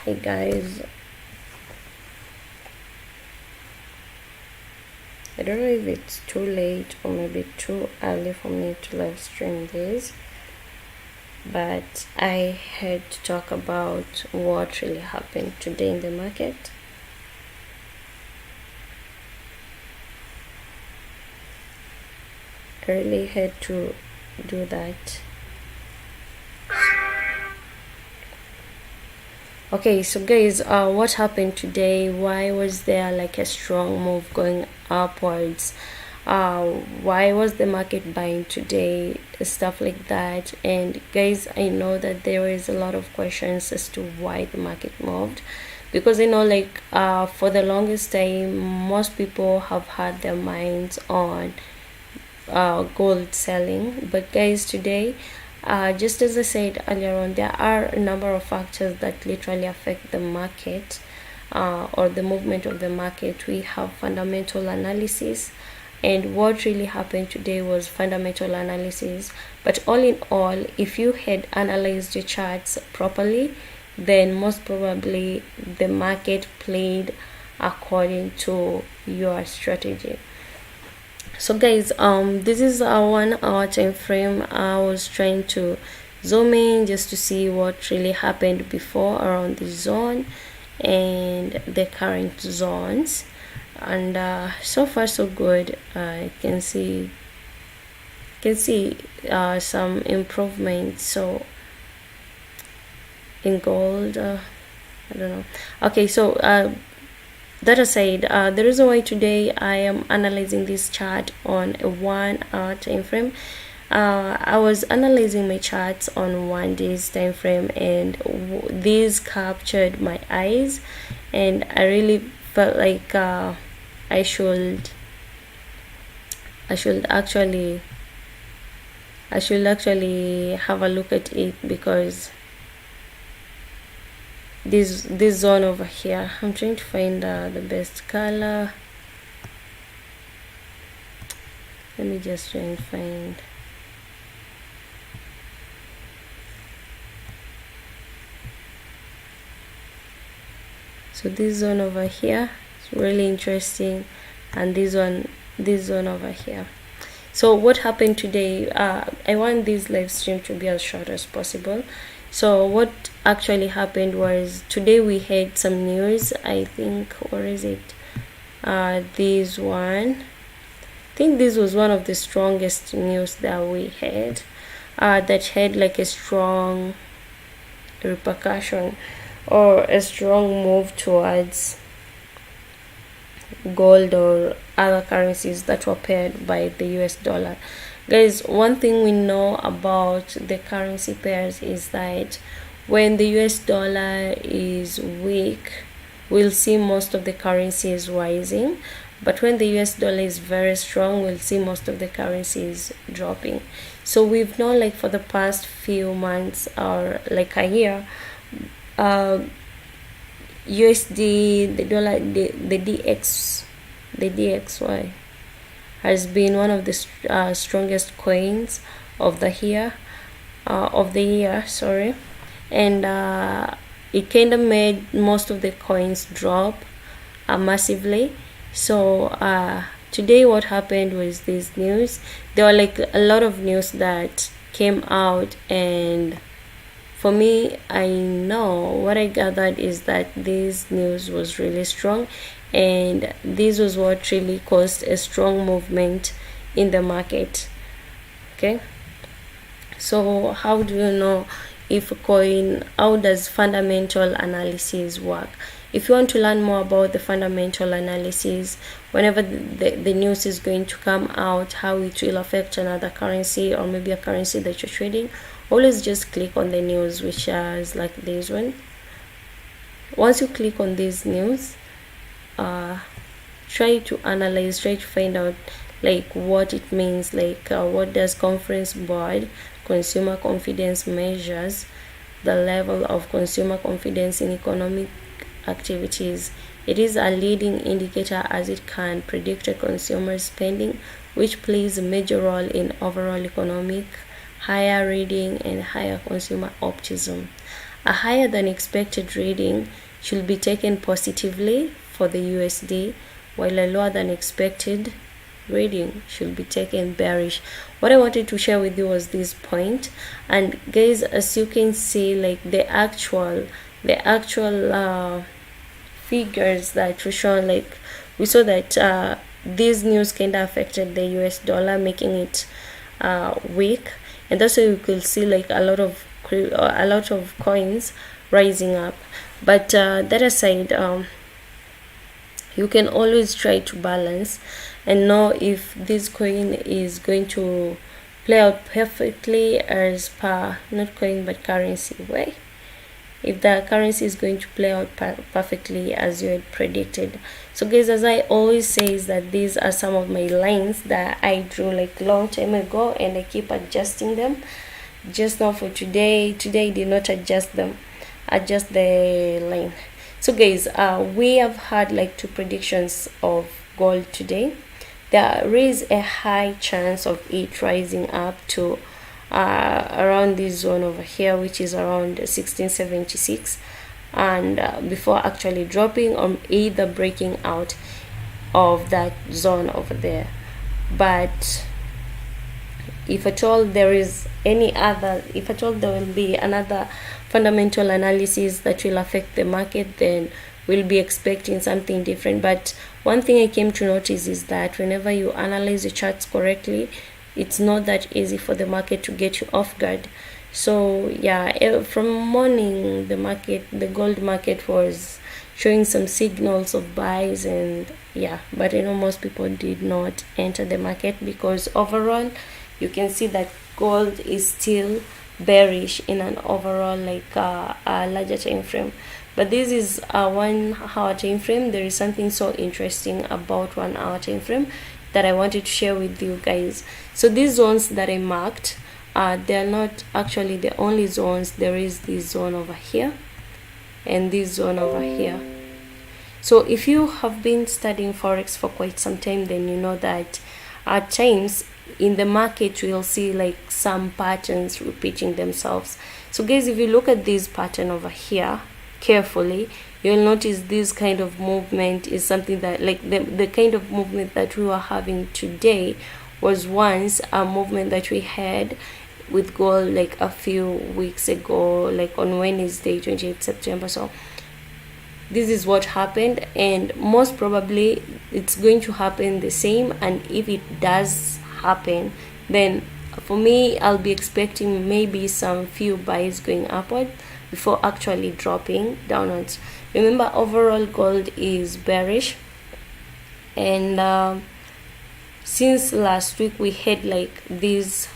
Hey guys, I don't know if it's too late or maybe too early for me to live stream this, but I had to talk about what really happened today in the market. I really had to do that. Okay, so guys, what happened today? Why was there like a strong move going upwards? Why was the market buying today? Stuff like that. And guys, I know that there is a lot of questions as to why the market moved, because I know like for the longest time most people have had their minds on gold selling, but guys, today just as I said earlier on, there are a number of factors that literally affect the market or the movement of the market. We have fundamental analysis, and what really happened today was fundamental analysis. But all in all, if you had analyzed your charts properly, then most probably the market played according to your strategy. So guys, this is a 1 hour time frame. I was trying to zoom in just to see what really happened before around the zone and the current zones, and so far so good. I can see some improvement. So in gold, I don't know. Okay, so that aside, the reason why today I am analyzing this chart on a 1 hour time frame, I was analyzing my charts on 1 day's time frame, and these captured my eyes, and I really felt like I should actually have a look at it, because this zone over here, I'm trying to find the best color. Let me just try and find. So this zone over here is really interesting, and this zone over here. So what happened today, I want this live stream to be as short as possible. So what actually happened was, today we had some news. I think, or is it this one? I think this was one of the strongest news that we had, that had like a strong repercussion or a strong move towards gold or other currencies that were paired by the US dollar. Guys, one thing we know about the currency pairs is that when the US dollar is weak, we'll see most of the currencies rising, but when the US dollar is very strong, we'll see most of the currencies dropping. So we've known, like, for the past few months or like a year, USD, the dollar, the DXY has been one of the strongest coins of the year, sorry, and it kind of made most of the coins drop massively. So today what happened was this news. There were like a lot of news that came out, and for me, I know what I gathered is that this news was really strong, and this was what really caused a strong movement in the market. Okay, so how do you know if a coin, how does fundamental analysis work? If you want to learn more about the fundamental analysis, whenever the news is going to come out, how it will affect another currency or maybe a currency that you're trading, always just click on the news, which is like this one. Once you click on this news, try to analyze, try to find out like what it means, like what does conference board consumer confidence measures the level of consumer confidence in economic activities. It is a leading indicator as it can predict a consumer spending, which plays a major role in overall economic higher reading and higher consumer optimism. A higher than expected reading should be taken positively for the USD, while a lower than expected reading should be taken bearish. What I wanted to share with you was this point. And guys, as you can see, like the actual figures that we show, like we saw that this news kind of affected the US dollar, making it weak, and that's why you could see like a lot of coins rising up. But that aside, you can always try to balance and know if this coin is going to play out perfectly as per, not coin but currency way, if the currency is going to play out perfectly as you had predicted. So guys, as I always say, is that these are some of my lines that I drew like long time ago, and I keep adjusting them. Just now for today I did not adjust the line. So guys, we have had like 2 predictions of gold today. There is a high chance of it rising up to around this zone over here, which is around 1676, and before actually dropping or either breaking out of that zone over there. But if at all there is any other, if at all there will be another fundamental analysis that will affect the market, then we'll be expecting something different. But one thing I came to notice is that whenever you analyze the charts correctly, it's not that easy for the market to get you off guard. So yeah, from morning the gold market was showing some signals of buys, and yeah, but I know most people did not enter the market because overall you can see that gold is still bearish in an overall like a larger time frame. But this is a 1 hour time frame. There is something so interesting about 1 hour time frame that I wanted to share with you guys. So these zones that I marked, they are not actually the only zones. There is this zone over here and this zone over here. So if you have been studying forex for quite some time, then you know that at times in the market you'll see like some patterns repeating themselves. So guys, if you look at this pattern over here carefully, you'll notice this kind of movement is something that like the kind of movement that we were having today was once a movement that we had with gold like a few weeks ago, like on Wednesday 28th September. So this is what happened, and most probably it's going to happen the same. And if it does happen, then for me I'll be expecting maybe some few buys going upward before actually dropping downwards. Remember, overall gold is bearish, and since last week we had like this